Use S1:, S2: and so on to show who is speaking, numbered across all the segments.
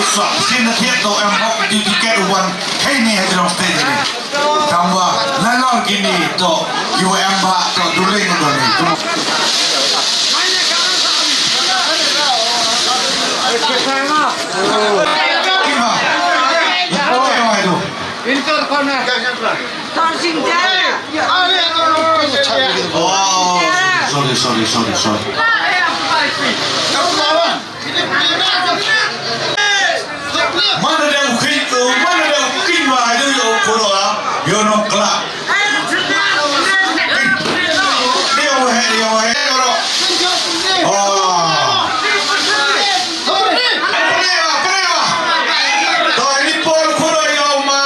S1: sa sinatiyat to ang hok tiket one hey ni hadrong stage ni kamba lalor gini to UM ba to duling to ni kima itu
S2: Inter corner.
S3: Tossing down.
S1: oh sorry mana dia ukin ba itu yo puro yo no kla dia wahe oh to ini por puro yo ma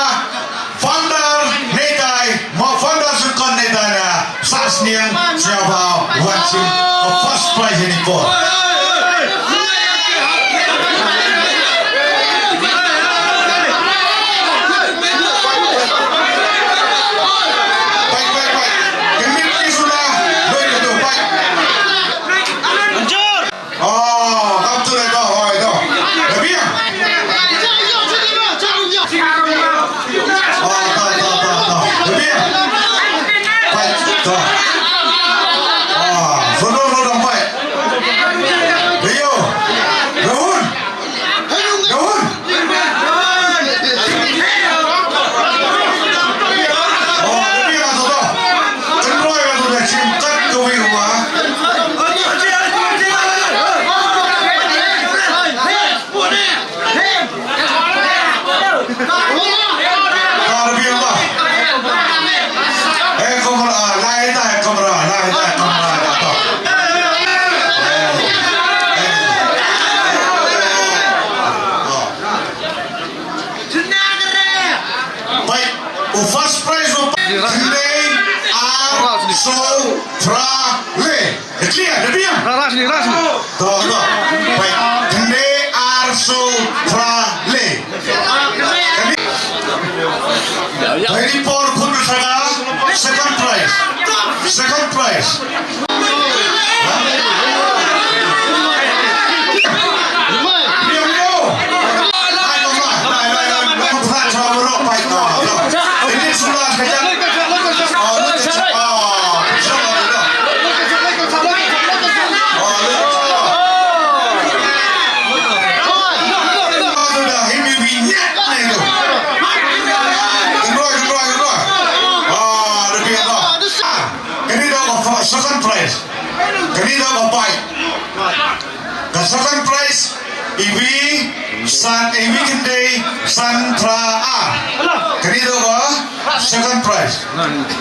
S1: founder netai ma founder sukon netai na sasnian siapa watching first prize ini por first prize of today are so frale. Clear, dia.
S2: Rasmi.
S1: Tuh. Baik. Today are so frale. Jadi por kundu sana second prize. Second prize. Kanina bapai. The second prize Iwi Kende Santra A. Kanina ba? Second prize.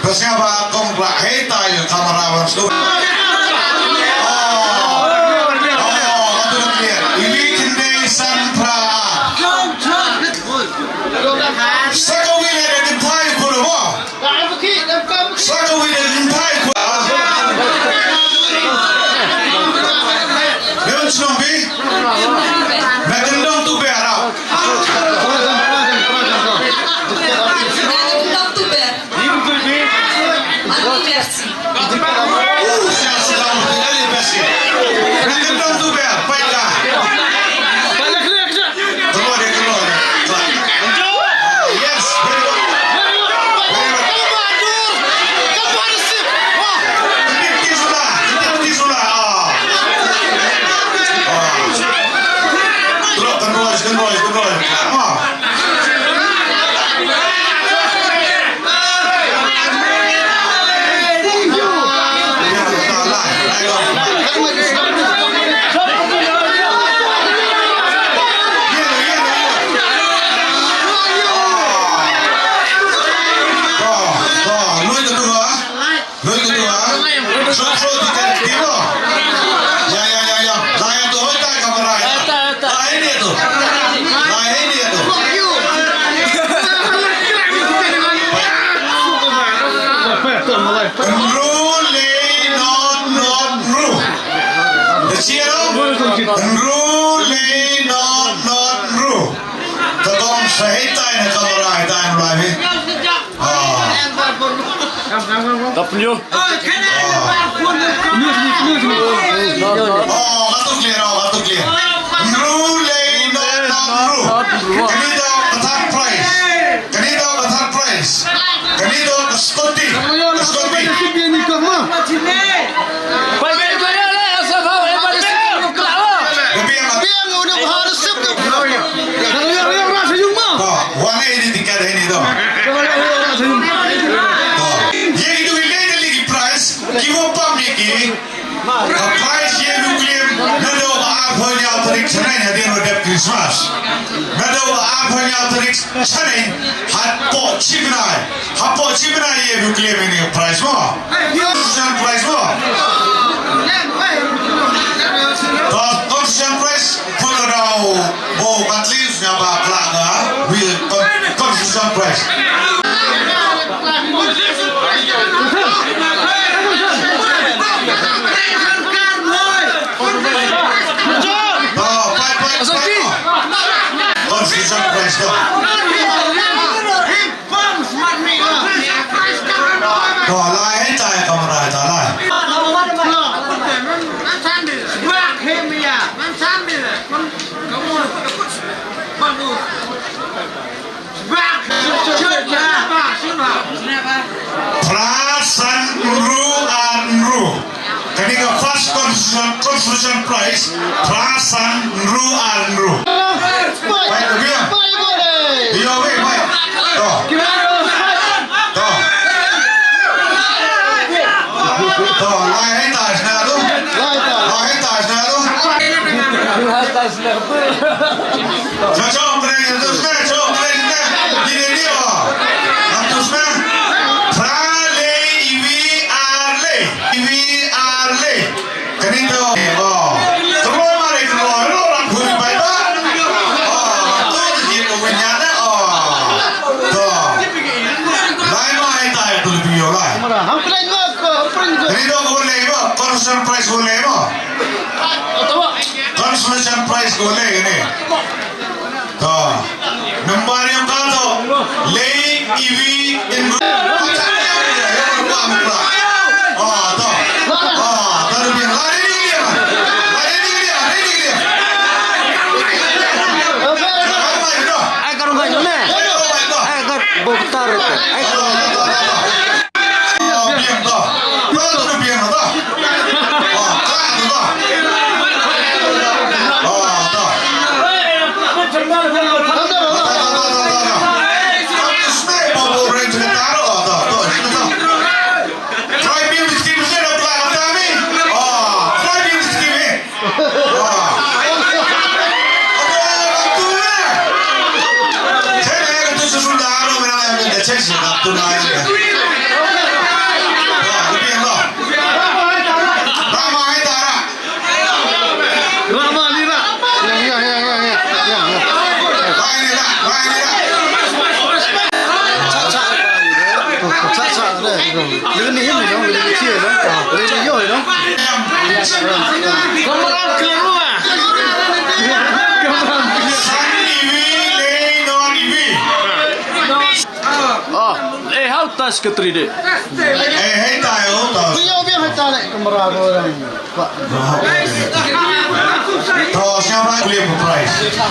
S1: Kasi ba kung hey tayo kamerawan so. Iwi Kende Santra A. Second winner din tayo puro mo. Second winner din tayo. Snobby, meron lang to bear out.
S2: W.
S1: Oh, batuk clear. Rule Ganito ka third prize. Ganito ka third prize. Ganito ka Scotty. Scotty. Gabi ang wangi ini tingkat ini tu. Ye itu ile lagi prize. Kiwo pam lagi. Prize ye nuklim. Nado apa yang terik senin hadir pada Christmas. Nado apa yang terik senin hatpo cibnai. Hatpo cibnai ye nuklim ini prize mo. Constitution prize mo. Constitution prize pun ada atlet yang berkelana with Constitution prize. Constitution prize tu. Lai cai kamera lai. Prasan Ru Anru. Jadi ke first Constitution prize Prasan Ru Anru. Baik tu dia. Dia baik. Toh. Toh. Toh. Lai tas na tu. Lai tas na tu. Cocok mereka tu semua. Cocok mereka. Ini dia. Nanti semua. Prale iwi arle. Kanito. Terus mari keluar. Orang pun baik. Tu dia kebenyana. Toh. Lain mana tahu tu video lah. Kanito boleh ba? Constitution prize boleh ba? Constitution prize boleh ini. Toh. Nombor yang kau lay iwi in.
S2: Tas ke 3D.
S1: Tayo. Toh siapa boleh prize?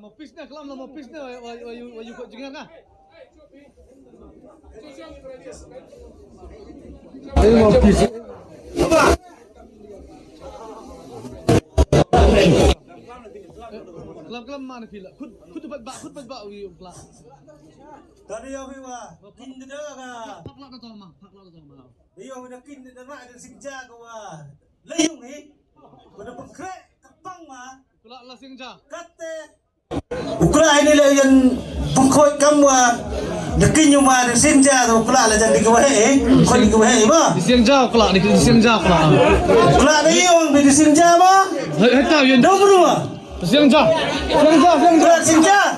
S4: Mau pisnya kelam lah, mau pisnya wayu kok jengan kah? Ayo mau pis. Kelam mana pila? Kut tempat bak wi kelam.
S5: Tadi yang wa kin dah ka.
S4: Pak lah tu mah.
S5: Dia yang kin dah nak ada singja ka wa. Layung ni. Pada pekrek kepang mah.
S4: Kelak lah singja.
S5: Kate. Ukra ini lah yang pengkoi kamu yakin yang ada singja tu ukra lah jadi kau kau di kau ba?
S4: Di singja kelak, di singja kelak.
S5: Ukra ni yang di singja ba?
S4: Hai tahu yang
S5: dah berapa?
S4: Singja.
S5: Ukra singja.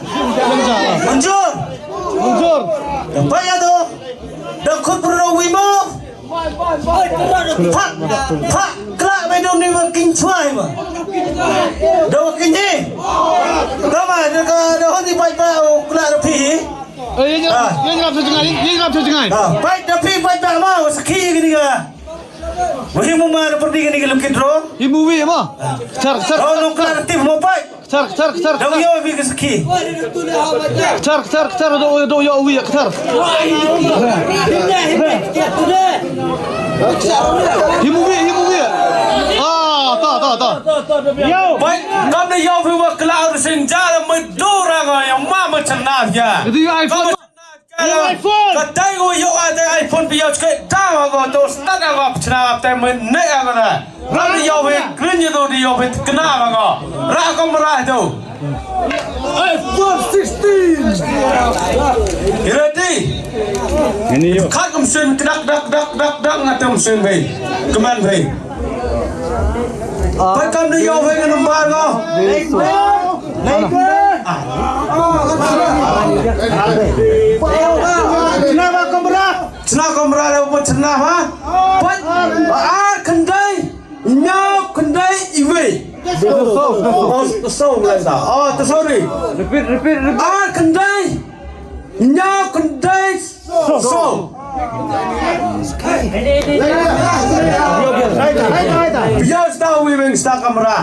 S5: Munjur. Apa ya tu? Dah kau perlu wimo. Pak, kelak ไม่โดนนี่ว่ากินช่วยมั้งเดี๋ยวกินนี่ก็มาเดี๋ยวคนที่ไปเปล่ากระดาษผี
S4: Ini nyerap sejengai.
S5: Baik tapi baik tak mau seki gini ke. Wahai mama ada pergi gini ke lukit ro.
S4: Ibu wi apa? Car.
S5: Oh nuklar tim mau baik.
S4: Car.
S5: Dah yo bi ke seki.
S4: Car. Do yo wi car. Ibu wi. Ta.
S5: Baik, kau ni yo bi wa kelau senja medora ga yang mama cenah ya.
S4: Itu iPhone.
S5: Katai go yo ada iPhone bi yo ke tawa go to start ga cenah tai men ne ga na. Ra ni yo bi green yo di yo bi kena ga. Ra ko merah tu.
S4: iPhone 16.
S5: Ready? Ini yo. Khat kum sen dak ngatam sen bhai. Keman bhai. Baik kam ni yo bhai ke number go. Cenah kamera le buat cenah ha. Baik. Kendai. Nyok kendai iwe. So lah dah. Oh, sorry. Repeat. Kendai. Nyok kendai. So. Biar tahu iwe sta kamera.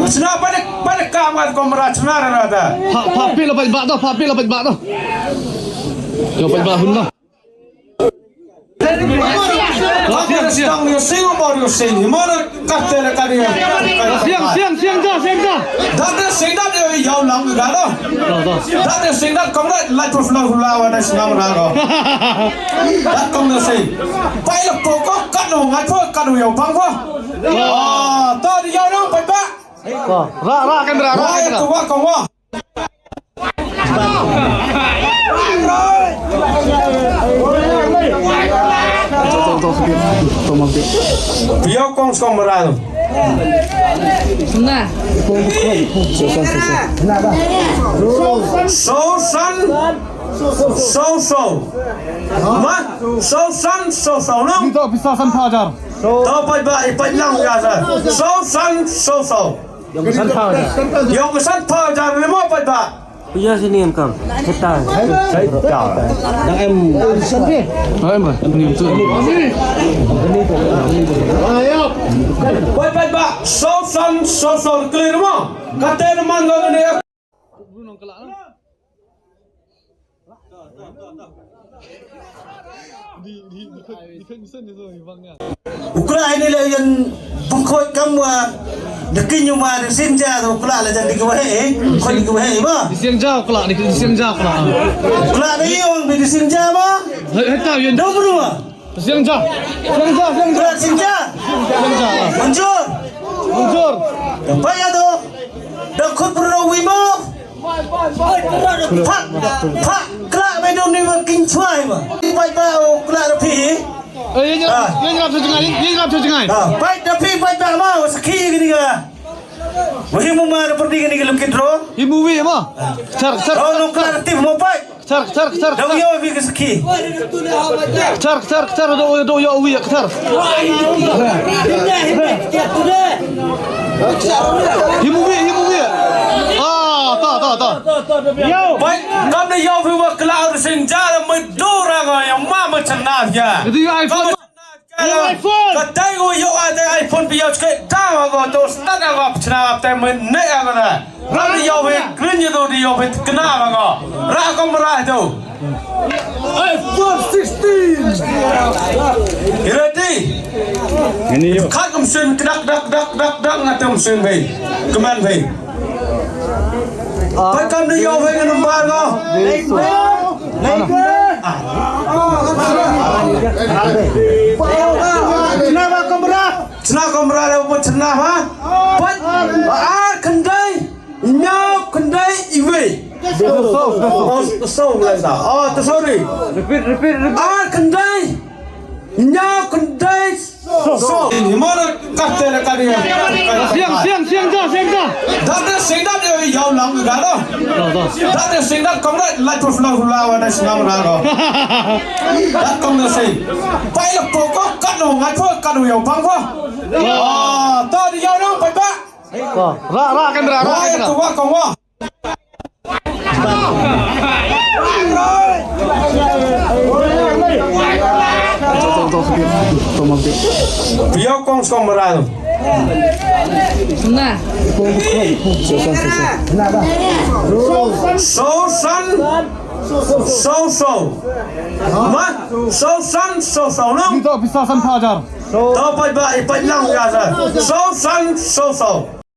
S5: Cenah pada kamera kamera cenah ada.
S4: Papil apa bak tu? Yo pa hun lah.
S5: Kau sedang yo sing apa yo sing? Mana kata le kali ya?
S4: Siang dah.
S5: Dah sing dah yo lang juga dah. Dah sing dah kau dah light flow hula wana senam raga. Dah kau dah sing. Pai le pokok kat no ngai pho kat no yo bang pho. Oh, tadi yo nang pai ba.
S4: Ra kamera.
S5: Kau wa. Biar kau kamera tu.
S3: Nah.
S5: So no.
S4: Kita bisa pajar.
S5: Tahu pai lang ya sa. So. Yang kesan pajar ni mau pai ba.
S6: Bây giờ xin em cầm hết tay đang em
S5: pai ba so clear mo kate man go ni
S4: Bruno kelak. Di pension itu bangnya.
S5: Ukraina le yang bukoi kam wa dekin yo ma sin ja to kula la jan di ko he ko di ko he ba
S4: Di siang jauh kelak.
S5: kula ni yo di sin ja ba
S4: Heta yo.
S5: do bru ma
S4: Siang jauh.
S5: kula sin ja munjur pa ya do da khut bru wi mo pak kula me do ni wa king chwai ma pai ba kula da phi
S4: Ini nyerap sejengai.
S5: Baik tapi baik tak mau seki gini ke. Wahai mama ada pergi gini ke lukit ro.
S4: Ibu wi apa? Car.
S5: Oh nuklar tim mau baik.
S4: Car.
S5: Dah yo bi ke seki.
S4: Car. Do yo wi car. Ibu wi. Ta.
S5: Baik, kau ni yo bi wa kelau senja medora ga yang mama cenah ya.
S4: Itu iPhone.
S5: Katai go yo ada iPhone bi yo ke tawa go to start ga cenah tai men ne ga na. Ra ni yo bi green yo di yo bi kena ga. Ra ko merah tu.
S4: iPhone 16.
S5: Ready? Ini yo. Khat kum sen dak ngatam sen bhai. Keman bhai. Baik kam ni yo bhai ke number go. Cenah kamera le buat cenah ha. Baik. Kendai. Nyok kendai iwe. So lah dah. Oh, sorry.
S6: repeat
S5: Kendai. Nyok kendai. So. Mana cắt là cái này
S4: Siang ra.
S5: đã được sinh đất rồi giàu lắm rồi đó đã được sinh đất công đấy lại chụp lao vào đây xem ra rồi đã công được sinh phải là bộ có cắt đồ ngay thôi cắt đồ giàu băng quá ta đi giàu lắm phải ba
S4: Ra kan ra.
S5: Wah, itu wah kau wah. Biar kau sekarang berada.
S3: Nah.
S5: So, no?
S4: Kita bisa san pajar.
S5: Tao phải vậy, phải lòng ra rồi. So.